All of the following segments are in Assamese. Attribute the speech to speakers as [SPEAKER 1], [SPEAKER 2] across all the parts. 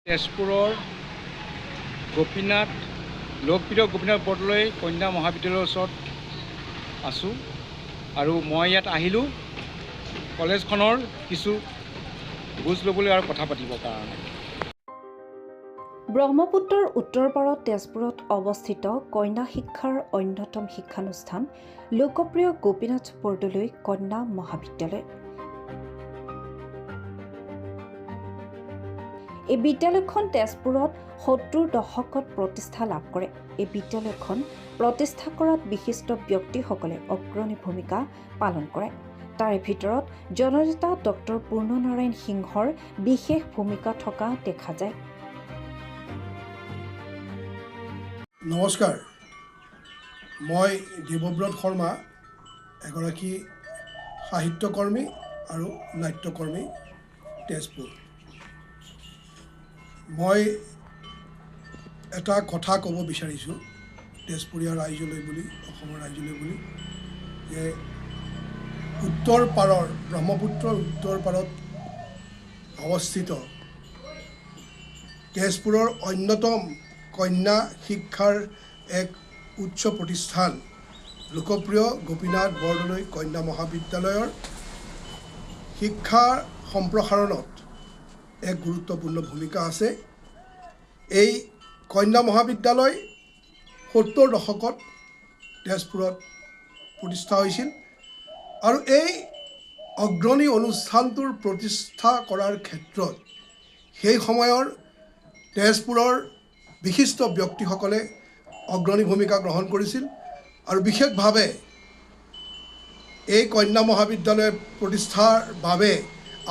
[SPEAKER 1] তেজপুৰৰ গোপীনাথ লোকপ্ৰিয় গোপীনাথ বৰদলৈ কন্যা মহাবিদ্যালয়ৰ ওচৰত আছোঁ আৰু মই ইয়াত আহিলোঁ কলেজখনৰ কিছু বুজ ল'বলৈ আৰু কথা পাতিবৰ কাৰণে।
[SPEAKER 2] ব্ৰহ্মপুত্ৰৰ উত্তৰ পাৰত তেজপুৰত অৱস্থিত কন্যা শিক্ষাৰ অন্যতম শিক্ষানুষ্ঠান লোকপ্ৰিয় গোপীনাথ বৰদলৈ কন্যা মহাবিদ্যালয়। এই বিদ্যালয়খন তেজপুৰত ৭০ দশকত প্ৰতিষ্ঠা লাভ কৰে। এই বিদ্যালয়খন প্ৰতিষ্ঠা কৰাত বিশিষ্ট ব্যক্তিসকলে অগ্ৰণী ভূমিকা পালন কৰে। তাৰে ভিতৰত জননেতা ডক্টৰ পূৰ্ণনাৰায়ণ সিংহৰ বিশেষ ভূমিকা থকা দেখা যায়।
[SPEAKER 3] নমস্কাৰ, মই দেৱব্ৰত শৰ্মা, এগৰাকী সাহিত্যকৰ্মী আৰু নাট্যকৰ্মী তেজপুৰ। মই এটা কথা ক'ব বিচাৰিছোঁ তেজপুৰীয়া ৰাইজলৈ বুলি, অসমৰ ৰাইজলৈ বুলি, যে উত্তৰ পাৰৰ ব্ৰহ্মপুত্ৰৰ উত্তৰ পাৰত অৱস্থিত তেজপুৰৰ অন্যতম কন্যা শিক্ষাৰ এক উচ্চ প্ৰতিষ্ঠান লোকপ্ৰিয় গোপীনাথ বৰদলৈ কন্যা মহাবিদ্যালয়ৰ শিক্ষা সম্প্ৰসাৰণত এক গুৰুত্বপূৰ্ণ ভূমিকা আছে। এই কন্যা মহাবিদ্যালয় ৭০ দশকত তেজপুৰত প্ৰতিষ্ঠা হৈছিল আৰু এই অগ্ৰণী অনুষ্ঠানটোৰ প্ৰতিষ্ঠা কৰাৰ ক্ষেত্ৰত সেই সময়ৰ তেজপুৰৰ বিশিষ্ট ব্যক্তিসকলে অগ্ৰণী ভূমিকা গ্ৰহণ কৰিছিল আৰু বিশেষভাৱে এই কন্যা মহাবিদ্যালয় প্ৰতিষ্ঠাৰ বাবে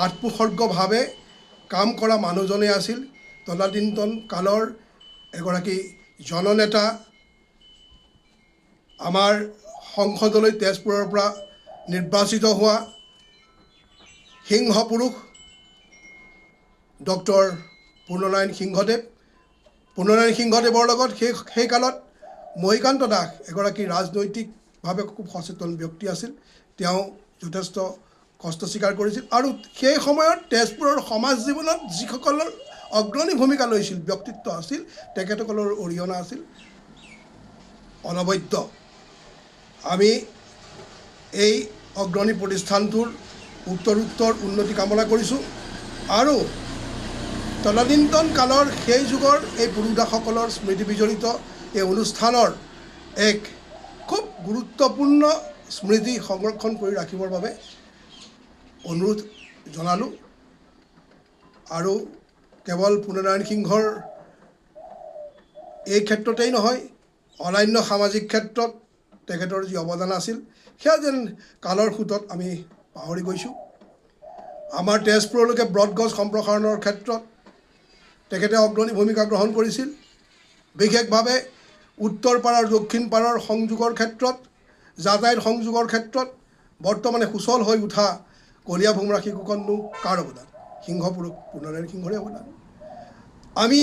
[SPEAKER 3] আত্মোৎসৰ্গভাৱে কাম কৰা মানুহজনে আছিল তদানীন্তন কালৰ এগৰাকী জননেতা, আমাৰ সংসদলৈ তেজপুৰৰ পৰা নিৰ্বাচিত হোৱা সিংহ পুৰুষ ডক্টৰ পূৰ্ণনাৰায়ণ সিংহদেৱ। পূৰ্ণনাৰায়ণ সিংহদেৱৰ লগত সেই কালত মহীকান্ত দাস এগৰাকী ৰাজনৈতিকভাৱে খুব সচেতন ব্যক্তি আছিল। তেওঁ যথেষ্ট কষ্ট স্বীকাৰ কৰিছিল আৰু সেই সময়ত তেজপুৰৰ সমাজ জীৱনত যিসকলৰ অগ্ৰণী ভূমিকা লৈছিল, ব্যক্তিত্ব আছিল, তেখেতসকলৰ অৰিহণা আছিল অনবদ্য। আমি এই অগ্ৰণী প্ৰতিষ্ঠানটোৰ উত্তৰোত্তৰ উন্নতি কামনা কৰিছোঁ আৰু তদানীন্তন কালৰ সেই যুগৰ এই পুৰুষসকলৰ স্মৃতি বিজড়িত এই অনুষ্ঠানৰ এক খুব গুৰুত্বপূৰ্ণ স্মৃতি সংৰক্ষণ কৰি ৰাখিবৰ বাবে অনুৰোধ জনালোঁ। আৰু কেৱল পূৰ্ণনাৰায়ণ সিংহৰ এই ক্ষেত্ৰতেই নহয়, অন্যান্য সামাজিক ক্ষেত্ৰত তেখেতৰ যি অৱদান আছিল সেয়া যেন কালৰ সোঁতত আমি পাহৰি গৈছোঁ। আমাৰ তেজপুৰলৈকে ব্ৰডগছ সম্প্ৰসাৰণৰ ক্ষেত্ৰত তেখেতে অগ্ৰণী ভূমিকা গ্ৰহণ কৰিছিল। বিশেষভাৱে উত্তৰ পাৰৰ দক্ষিণ পাৰৰ সংযোগৰ ক্ষেত্ৰত, যাতায়াত সংযোগৰ ক্ষেত্ৰত বৰ্তমানে সুচল হৈ উঠা কলীয়া ভোমোৰা শিশুকণনো কাৰ অৱদান? সিংহপুৰুষ পূৰ্ণনাৰায়ণ সিংহৰে অৱদান। আমি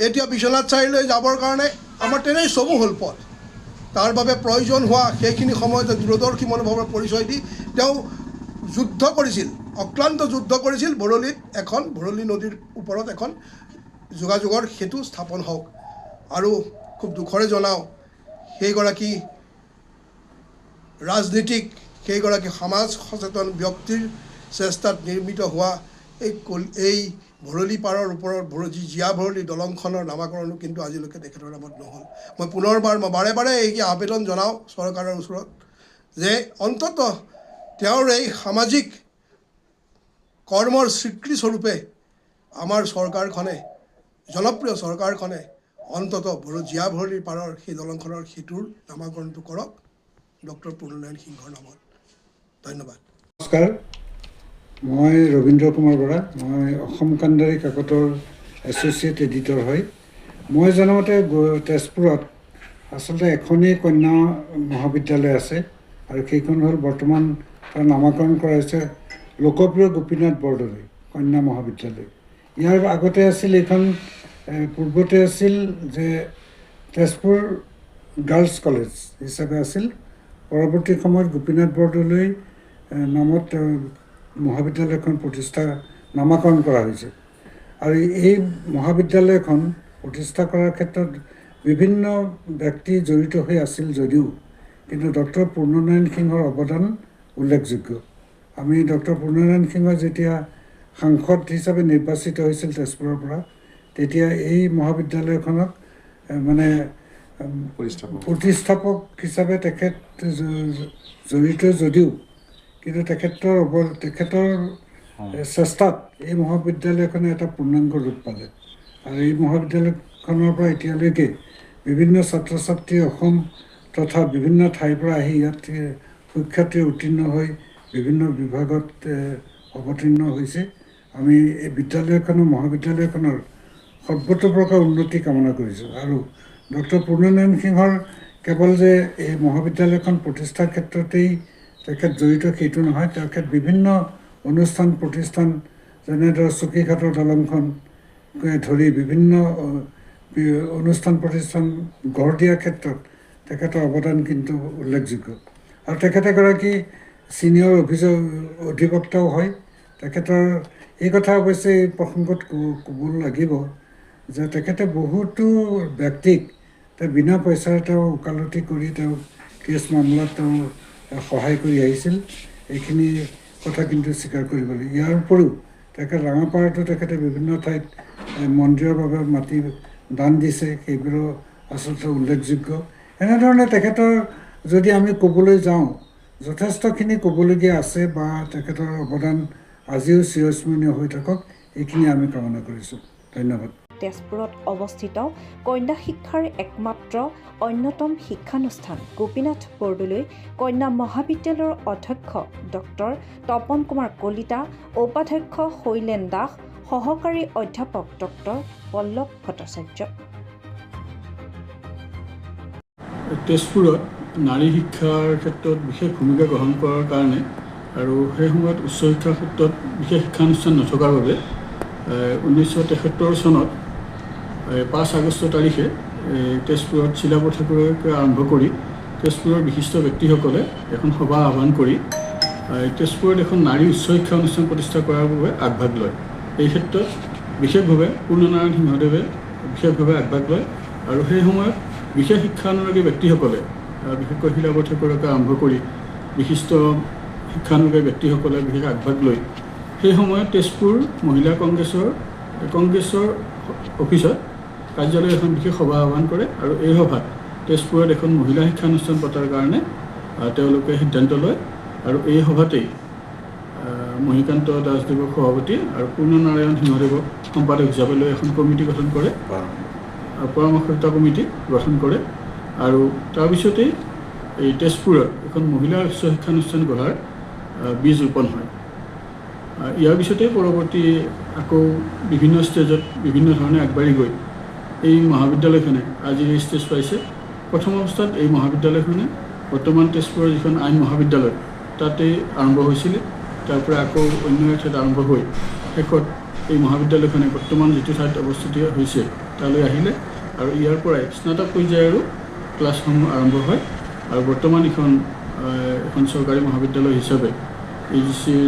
[SPEAKER 3] এতিয়া বিশ্বনাথ চাৰিআলিলৈ যাবৰ কাৰণে আমাৰ তেনেই চমু হ'ল পথ। তাৰ বাবে প্ৰয়োজন হোৱা সেইখিনি সময়তে দূৰদৰ্শী মনোভাৱৰ পৰিচয় দি তেওঁ যুদ্ধ কৰিছিল, অক্লান্ত যুদ্ধ কৰিছিল ভৰলী নদীৰ ওপৰত এখন যোগাযোগৰ সেতু স্থাপন হওক। আৰু খুব দুখৰে জনাওঁ, সেইগৰাকী ৰাজনীতিক, সেইগৰাকী সমাজ সচেতন ব্যক্তিৰ চেষ্টাত নিৰ্মিত হোৱা এই ভৰলী পাৰৰ ওপৰত জীয়া ভৰলী দলংখনৰ নামাকৰণো কিন্তু আজিলৈকে তেখেতৰ নামত নহ'ল। মই বাৰে বাৰে এই আবেদন জনাওঁ চৰকাৰৰ ওচৰত যে অন্ততঃ তেওঁৰ এই সামাজিক কৰ্মৰ স্বীকৃতিস্বৰূপে আমাৰ চৰকাৰখনে, জনপ্ৰিয় চৰকাৰখনে অন্ততঃ জীয়া ভৰলী পাৰৰ সেই দলংখনৰ সেতুৰ নামাকৰণটো কৰক ডক্টৰ পূৰ্ণনাৰায়ণ সিংহৰ নামত। ধন্যবাদ।
[SPEAKER 4] নমস্কাৰ, মই ৰবীন্দ্ৰ কুমাৰ বৰা। মই অসম কাণ্ডাৰী কাকতৰ এছ'চিয়েট এডিটৰ হয়। মই জনামতে তেজপুৰত আচলতে এখনেই কন্যা মহাবিদ্যালয় আছে আৰু সেইখন হ'ল বৰ্তমান তাৰ নামাকৰণ কৰা হৈছে লোকপ্ৰিয় গোপীনাথ বৰদলৈ কন্যা মহাবিদ্যালয়। ইয়াৰ আগতে আছিল এইখন, পূৰ্বতে আছিল যে তেজপুৰ গাৰ্লছ কলেজ হিচাপে আছিল। পৰৱৰ্তী সময়ত গোপীনাথ বৰদলৈ নামত মহাবিদ্যালয়খন নামাকৰণ কৰা হৈছে। আৰু এই মহাবিদ্যালয়খন প্ৰতিষ্ঠা কৰাৰ ক্ষেত্ৰত বিভিন্ন ব্যক্তি জড়িত হৈ আছিল যদিও কিন্তু ডক্টৰ পূৰ্ণনাৰায়ণ সিংহৰ অৱদান উল্লেখযোগ্য। আমি ডক্টৰ পূৰ্ণনাৰায়ণ সিংহ যেতিয়া সাংসদ হিচাপে নিৰ্বাচিত হৈছিল তেজপুৰৰ পৰা, তেতিয়া এই মহাবিদ্যালয়খনক মানে প্ৰতিষ্ঠাপক হিচাপে তেখেত জড়িত যদিও কিন্তু তেখেতৰ চেষ্টাত এই মহাবিদ্যালয়খনে এটা পূৰ্ণাংগ ৰূপ পালে। আৰু এই মহাবিদ্যালয়খনৰ পৰা এতিয়ালৈকে বিভিন্ন ছাত্ৰ ছাত্ৰী অসম তথা বিভিন্ন ঠাইৰ পৰা আহি ইয়াত সুখ্যাতিৰে উত্তীৰ্ণ হৈ বিভিন্ন বিভাগত অৱতীৰ্ণ হৈছে। আমি এই মহাবিদ্যালয়খনৰ সৰ্বতোপ্ৰকাৰ উন্নতি কামনা কৰিছোঁ। আৰু ডক্টৰ পূৰ্ণনাৰায়ণ সিংহৰ কেৱল যে এই মহাবিদ্যালয়খন প্ৰতিষ্ঠাৰ ক্ষেত্ৰতেই তেখেত জড়িত সেইটো নহয়, তেখেত বিভিন্ন অনুষ্ঠান প্ৰতিষ্ঠান যেনেদৰে চকীঘাটৰ দলংখন ধৰি বিভিন্ন অনুষ্ঠান প্ৰতিষ্ঠান গঢ় দিয়াৰ ক্ষেত্ৰত তেখেতৰ অৱদান কিন্তু উল্লেখযোগ্য। আৰু তেখেত এগৰাকী ছিনিয়ৰ অধিবক্তাও হয়। তেখেতৰ এই কথা অৱশ্যে এই প্ৰসংগত ক'ব লাগিব যে তেখেতে বহুতো ব্যক্তিক বিনা পইচাৰে তেওঁ ওকালতি কৰি তেওঁ কেছ মামলাত তেওঁ সহায় কৰি আহিছিল। এইখিনি কথা কিন্তু স্বীকাৰ কৰিব লাগিব। ইয়াৰ উপৰিও তেখেত ৰাঙাপাৰাতো তেখেতে বিভিন্ন ঠাইত মন্দিৰৰ বাবে মাটি দান দিছে, সেইবোৰো আচলতে উল্লেখযোগ্য। এনেধৰণে তেখেতৰ যদি আমি ক'বলৈ যাওঁ যথেষ্টখিনি ক'বলগীয়া আছে বা তেখেতৰ অৱদান আজিও চিৰস্মৰণীয় হৈ থাকক, এইখিনি আমি কামনা কৰিছোঁ। ধন্যবাদ।
[SPEAKER 2] তেজপুৰত অৱস্থিত কন্যা শিক্ষাৰ একমাত্ৰ অন্যতম শিক্ষানুষ্ঠান গোপীনাথ বৰদলৈ কন্যা মহাবিদ্যালয়ৰ অধ্যক্ষ ডক্টৰ তপন কুমাৰ কলিতা, উপাধ্যক্ষ শৈলেন দাস, সহকাৰী অধ্যাপক ডক্টৰ পল্লৱ ভট্টাচাৰ্য।
[SPEAKER 5] তেজপুৰত নাৰী শিক্ষাৰ ক্ষেত্ৰত বিশেষ ভূমিকা গ্ৰহণ কৰাৰ কাৰণে আৰু সেই সময়ত উচ্চ শিক্ষাৰ ক্ষেত্ৰত বিশেষ শিক্ষানুষ্ঠান নথকাৰ বাবে 1973 চনত 5 আগষ্ট তাৰিখে তেজপুৰত চিলাপথাৰলৈ আৰম্ভ কৰি তেজপুৰৰ বিশিষ্ট ব্যক্তিসকলে এখন সভা আহ্বান কৰি তেজপুৰত এখন নাৰী উচ্চ শিক্ষা অনুষ্ঠান প্ৰতিষ্ঠা কৰাৰ বাবে আগভাগ লয়। এই ক্ষেত্ৰত বিশেষভাৱে পূৰ্ণনাৰায়ণ সিংহদেৱে বিশেষভাৱে আগভাগ লয়। আৰু সেই সময়ত বিশেষ শিক্ষানুৰাগী ব্যক্তিসকলে বিশেষকৈ শিলাপথাৰলৈকে আৰম্ভ কৰি বিশিষ্ট শিক্ষানুৰাগী ব্যক্তিসকলে বিশেষ আগভাগ লৈ সেই সময়ত তেজপুৰ মহিলা কংগ্ৰেছৰ অফিচত কাৰ্যালয় এখন বিশেষ সভা আহ্বান কৰে। আৰু এই সভাত তেজপুৰত এখন মহিলা শিক্ষানুষ্ঠান পতাৰ কাৰণে তেওঁলোকে সিদ্ধান্ত লয়। আৰু এই সভাতেই মহিকান্ত দাসদেৱক সভাপতি আৰু পূৰ্ণনাৰায়ণ সিংহদেৱক সম্পাদক হিচাপে লৈ এখন কমিটি গঠন কৰে, পৰামৰ্শদাতা কমিটি গঠন কৰে। আৰু তাৰপিছতেই এই তেজপুৰত এখন মহিলা উচ্চ শিক্ষানুষ্ঠান গঢ়াৰ বীজ ৰোপণ হয়। ইয়াৰ পিছতে পৰৱৰ্তী আকৌ বিভিন্ন ষ্টেজত বিভিন্ন ধৰণে আগবাঢ়ি গৈ এই মহাবিদ্যালয়খনে আজি এই ষ্টেজ পাইছে। প্ৰথম অৱস্থাত এই মহাবিদ্যালয়খনে বৰ্তমান তেজপুৰৰ যিখন আইন মহাবিদ্যালয় তাতেই আৰম্ভ হৈছিলে। তাৰ পৰা আকৌ অন্য ঠাইত আৰম্ভ হৈ শেষত এই মহাবিদ্যালয়খনে বৰ্তমান যিটো ঠাইত অৱস্থিত হৈছে তালৈ আহিলে। আৰু ইয়াৰ পৰাই স্নাতক পৰ্যায়ৰো ক্লাছসমূহ আৰম্ভ হয়। আৰু বৰ্তমান এখন চৰকাৰী মহাবিদ্যালয় হিচাপে AGCৰ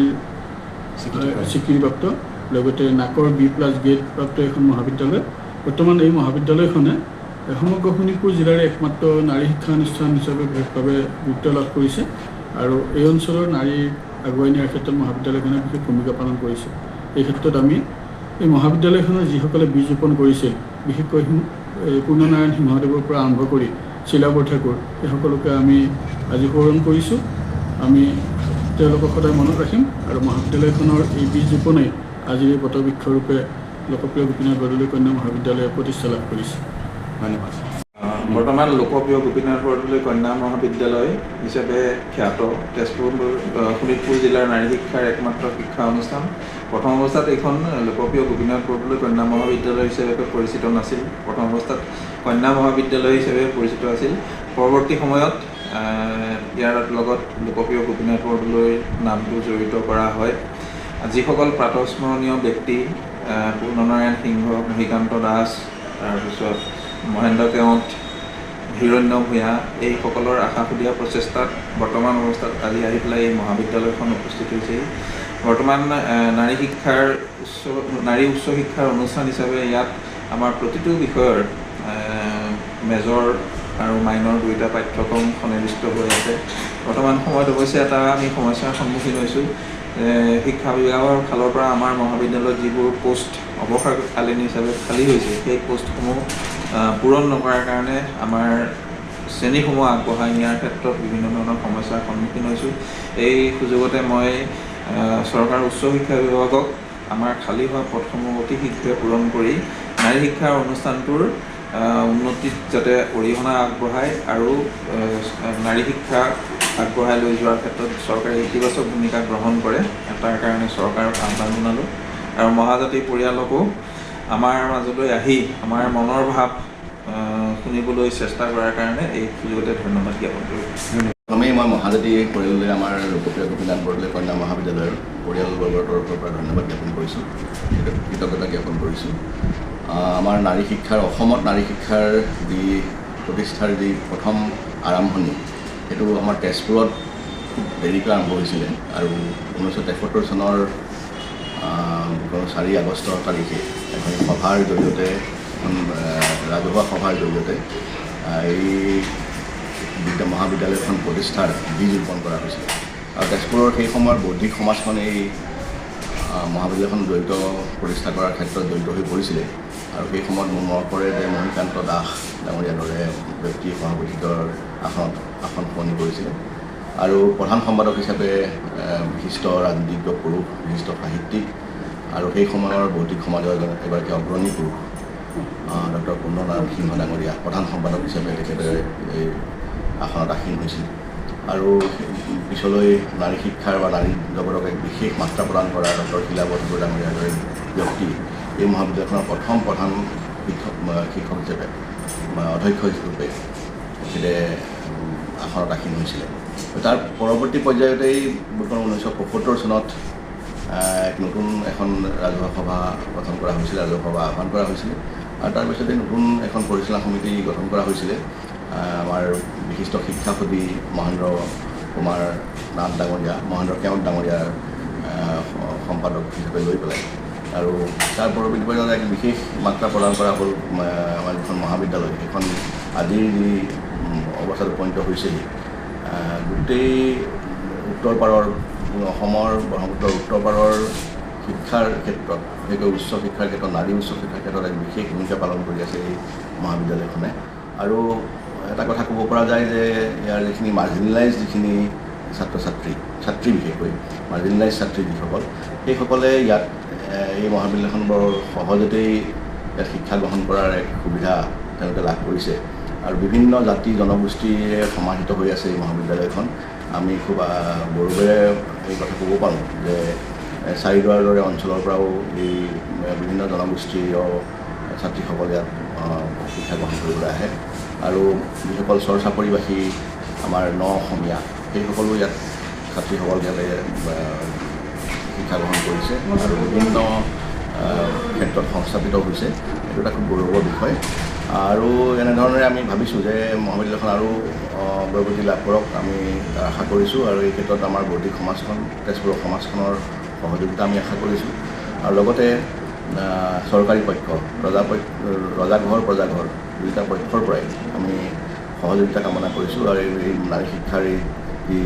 [SPEAKER 5] স্বীকৃতিপ্ৰাপ্ত, লগতে নাকৰ B+ গ্ৰেড প্ৰাপ্ত এখন মহাবিদ্যালয়। বৰ্তমান এই মহাবিদ্যালয়খনে সমগ্ৰ শোণিতপুৰ জিলাৰ একমাত্ৰ নাৰী শিক্ষানুষ্ঠান হিচাপে বিশেষভাৱে গুৰুত্ব লাভ কৰিছে। আৰু এই অঞ্চলৰ নাৰী আগুৱাই নিয়াৰ ক্ষেত্ৰত মহাবিদ্যালয়খনে বিশেষ ভূমিকা পালন কৰিছে। এই ক্ষেত্ৰত আমি এই মহাবিদ্যালয়খনৰ যিসকলে বীজ ৰোপণ কৰিছিল, বিশেষকৈ পূৰ্ণনাৰায়ণ সিংহদেৱৰ পৰা আৰম্ভ কৰি চিলাপথাৰ এই সকলোকে আমি আজি সোঁৱৰণ কৰিছোঁ। আমি তেওঁলোকক সদায় মনত ৰাখিম। আৰু মহাবিদ্যালয়খনৰ এই বীজ ৰোপণেই আজিৰ এই বটবৃক্ষৰূপে লোকপ্ৰিয় গোপীনাথ বৰদলৈ কন্যা মহাবিদ্যালয়ে প্ৰতিষ্ঠা লাভ কৰিছে।
[SPEAKER 6] ধন্যবাদ। বৰ্তমান লোকপ্ৰিয় গোপীনাথ বৰদলৈ কন্যা মহাবিদ্যালয় হিচাপে খ্যাত তেজপুৰ শোণিতপুৰ জিলাৰ নাৰী শিক্ষাৰ একমাত্ৰ শিক্ষা অনুষ্ঠান। প্ৰথম অৱস্থাত এইখন লোকপ্ৰিয় গোপীনাথ বৰদলৈ কন্যা মহাবিদ্যালয় হিচাপে পৰিচিত নাছিল। প্ৰথম অৱস্থাত কন্যা মহাবিদ্যালয় হিচাপে পৰিচিত আছিল। পৰৱৰ্তী সময়ত ইয়াৰ লগত লোকপ্ৰিয় গোপীনাথ বৰদলৈৰ নামটো জড়িত কৰা হয়। যিসকল প্ৰাতঃস্মৰণীয় ব্যক্তি পূৰ্ণনাৰায়ণ সিংহ, মহিকান্ত দাস, তাৰপিছত মহেন্দ্ৰ কেওট, হিৰণ্য ভূঞা, এইসকলৰ আশাসুধীয়া প্ৰচেষ্টাত বৰ্তমান অৱস্থাত আজি আহি পেলাই এই মহাবিদ্যালয়খন উপস্থিত হৈছে। বৰ্তমান নাৰী উচ্চ শিক্ষাৰ অনুষ্ঠান হিচাপে ইয়াত আমাৰ প্ৰতিটো বিষয়ৰ মেজৰ আৰু মাইনৰ দুয়োটা পাঠ্যক্ৰম সন্নিৱিষ্ট হৈ আছে। বৰ্তমান সময়ত অৱশ্যে এটা আমি সমস্যাৰ সন্মুখীন হৈছোঁ। শিক্ষা বিভাগৰ ফালৰ পৰা আমাৰ মহাবিদ্যালয়ত যিবোৰ পোষ্ট অৱসৰকালীন হিচাপে খালী হৈছে, সেই পোষ্টসমূহ পূৰণ নকৰাৰ কাৰণে আমাৰ শ্ৰেণীসমূহ আগবঢ়াই নিয়াৰ ক্ষেত্ৰত বিভিন্ন ধৰণৰ সমস্যাৰ সন্মুখীন হৈছোঁ। এই সুযোগতে মই চৰকাৰৰ উচ্চ শিক্ষা বিভাগক আমাৰ খালী হোৱা পদসমূহ অতি শীঘ্ৰে পূৰণ কৰি নাৰী শিক্ষাৰ অনুষ্ঠানটোৰ উন্নতিত যাতে অৰিহণা আগবঢ়ায় আৰু নাৰী শিক্ষা আগবঢ়াই লৈ যোৱাৰ ক্ষেত্ৰত চৰকাৰে ইতিবাচক ভূমিকা গ্ৰহণ কৰে, তাৰ কাৰণে চৰকাৰক আহ্বান জনালোঁ। আৰু মহাজাতি পৰিয়ালকো আমাৰ মাজলৈ আহি আমাৰ মনৰ ভাৱ শুনিবলৈ চেষ্টা কৰাৰ কাৰণে এই সুযোগতে ধন্যবাদ জ্ঞাপন কৰিছোঁ।
[SPEAKER 7] প্ৰথমেই মই মহাজাতি পৰিয়াললৈ আমাৰ লোকপ্ৰিয় গোপীনাথ বৰদলৈ কন্যা মহাবিদ্যালয়ৰ পৰিয়ালবৰ্গৰ তৰফৰ পৰা ধন্যবাদ জ্ঞাপন কৰিছোঁ, কৃতজ্ঞতা জ্ঞাপন কৰিছোঁ। আমাৰ নাৰী শিক্ষাৰ অসমত নাৰী শিক্ষাৰ যি প্ৰতিষ্ঠাৰ যি প্ৰথম আৰম্ভণি, সেইটো আমাৰ তেজপুৰত খুব দেৰিকৈ আৰম্ভ হৈছিলে আৰু 1973 চনৰ 4 আগষ্ট তাৰিখে এখন সভাৰ জৰিয়তে, এখন ৰাজহুৱা সভাৰ জৰিয়তে এই মহাবিদ্যালয়খন প্ৰতিষ্ঠাৰ বীজ ৰোপণ কৰা হৈছিল। আৰু তেজপুৰৰ সেই সময়ৰ বৌদ্ধিক সমাজখন এই মহাবিদ্যালয়খন প্ৰতিষ্ঠা কৰাৰ ক্ষেত্ৰত জড়িত হৈ পৰিছিলে। আৰু সেই সময়ত মোৰ মনত পৰে যে মণিকান্ত দাস ডাঙৰীয়াৰ দৰে ব্যক্তি সভাপতিত্বৰ আসন সলনি কৰিছিলে। আৰু প্ৰধান সম্পাদক হিচাপে বিশিষ্ট ৰাজনীতিজ্ঞ পুৰুষ, বিশিষ্ট সাহিত্যিক আৰু সেই সময়ৰ বৌদ্ধিক সমাজৰ এগৰাকী অগ্ৰণী পুৰুষ ডক্টৰ কুন্দনাৰায়ণ সিংহ ডাঙৰীয়া প্ৰধান সম্পাদক হিচাপে তেখেতে এই আসনত আসীন হৈছিল। আৰু পিছলৈ নাৰী শিক্ষাৰ বা নাৰী জগতক এক বিশেষ মাত্ৰা প্ৰদান কৰা ডক্টৰ শীলাবদ্ধ ডাঙৰীয়াৰ দৰে ব্যক্তি এই মহাবিদ্যালয়খনৰ প্ৰথম প্ৰধান শিক্ষক হিচাপে অধ্যক্ষ হিচাপে তেখেতে আসনত আসীন হৈছিলে। তাৰ পৰৱৰ্তী পৰ্যায়তেই 1975 চনত এক নতুন এখন ৰাজহুৱা সভা গঠন কৰা হৈছিলে, ৰাজহুৱা সভা আহ্বান কৰা হৈছিলে। আৰু তাৰপিছতে নতুন এখন পৰিচালনা সমিতি গঠন কৰা হৈছিলে আমাৰ বিশিষ্ট শিক্ষাসদী মহেন্দ্ৰ কুমাৰ নাথ ডাঙৰীয়া, মহেন্দ্ৰ কেওট ডাঙৰীয়াৰ সম্পাদক হিচাপে লৈ পেলাই। আৰু তাৰ পৰৱৰ্তী পৰ্যায়ত এক বিশেষ মাত্ৰা প্ৰদান কৰা হ'ল আমাৰ যিখন মহাবিদ্যালয়, সেইখন আজিৰ যি অৱস্থাত উপনীত হৈছেহি, গোটেই উত্তৰ পাৰৰ অসমৰ ব্ৰহ্মপুত্ৰৰ উত্তৰ পাৰৰ শিক্ষাৰ ক্ষেত্ৰত, বিশেষকৈ উচ্চ শিক্ষাৰ ক্ষেত্ৰত, নাৰী উচ্চ শিক্ষাৰ ক্ষেত্ৰত এক বিশেষ ভূমিকা পালন কৰি আছে এই মহাবিদ্যালয়খনে। আৰু এটা কথা ক'ব পৰা যায় যে ইয়াৰ যিখিনি মাৰ্জিনেলাইজ যিখিনি ছাত্ৰী বিশেষকৈ মাৰ্জিনেলাইজ ছাত্ৰী যিসকল, সেইসকলে ইয়াত এই মহাবিদ্যালয়খন বৰ সহজতেই ইয়াত শিক্ষা গ্ৰহণ কৰাৰ এক সুবিধা তেওঁলোকে লাভ কৰিছে। আৰু বিভিন্ন জাতি জনগোষ্ঠীৰে সমাহিত হৈ আছে এই মহাবিদ্যালয়খন। আমি খুব গৌৰৱেৰে এই কথা ক'ব পাৰোঁ যে চাৰিদুৱাৰৰ দৰে অঞ্চলৰ পৰাও এই বিভিন্ন জনগোষ্ঠীয় ছাত্ৰীসকল ইয়াত শিক্ষা গ্ৰহণ কৰিবলৈ আহে। আৰু যিসকল চৰ চাপৰিবাসী আমাৰ অসমীয়া, সেইসকলো ইয়াত ছাত্ৰীসকল ইয়াতে শিক্ষা গ্ৰহণ কৰিছে আৰু বিভিন্ন ক্ষেত্ৰত সংস্থাপিত হৈছে। এইটো এটা খুব গৌৰৱৰ বিষয়। আৰু এনেধৰণে আমি ভাবিছোঁ যে মহাবিদ্যালয়খন আৰু অগ্ৰগতি লাভ কৰক, আমি তাৰ আশা কৰিছোঁ। আৰু এই ক্ষেত্ৰত আমাৰ বৌদ্ধিক সমাজখন, তেজপুৰৰ সমাজখনৰ সহযোগিতা আমি আশা কৰিছোঁ। আৰু লগতে চৰকাৰী পক্ষ, ৰজাঘৰ প্ৰজাঘৰ দুয়োটা পক্ষৰ পৰাই আমি সহযোগিতা কামনা কৰিছোঁ। আৰু এই নাৰী শিক্ষাৰ এই যি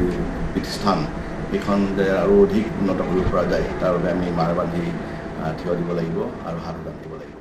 [SPEAKER 7] প্ৰতিষ্ঠান, সেইখন যে আৰু অধিক উন্নত কৰিব পৰা যায়, তাৰ বাবে আমি মাৰ বান্ধি থিয় দিব লাগিব আৰু হাত উজান দিব লাগিব।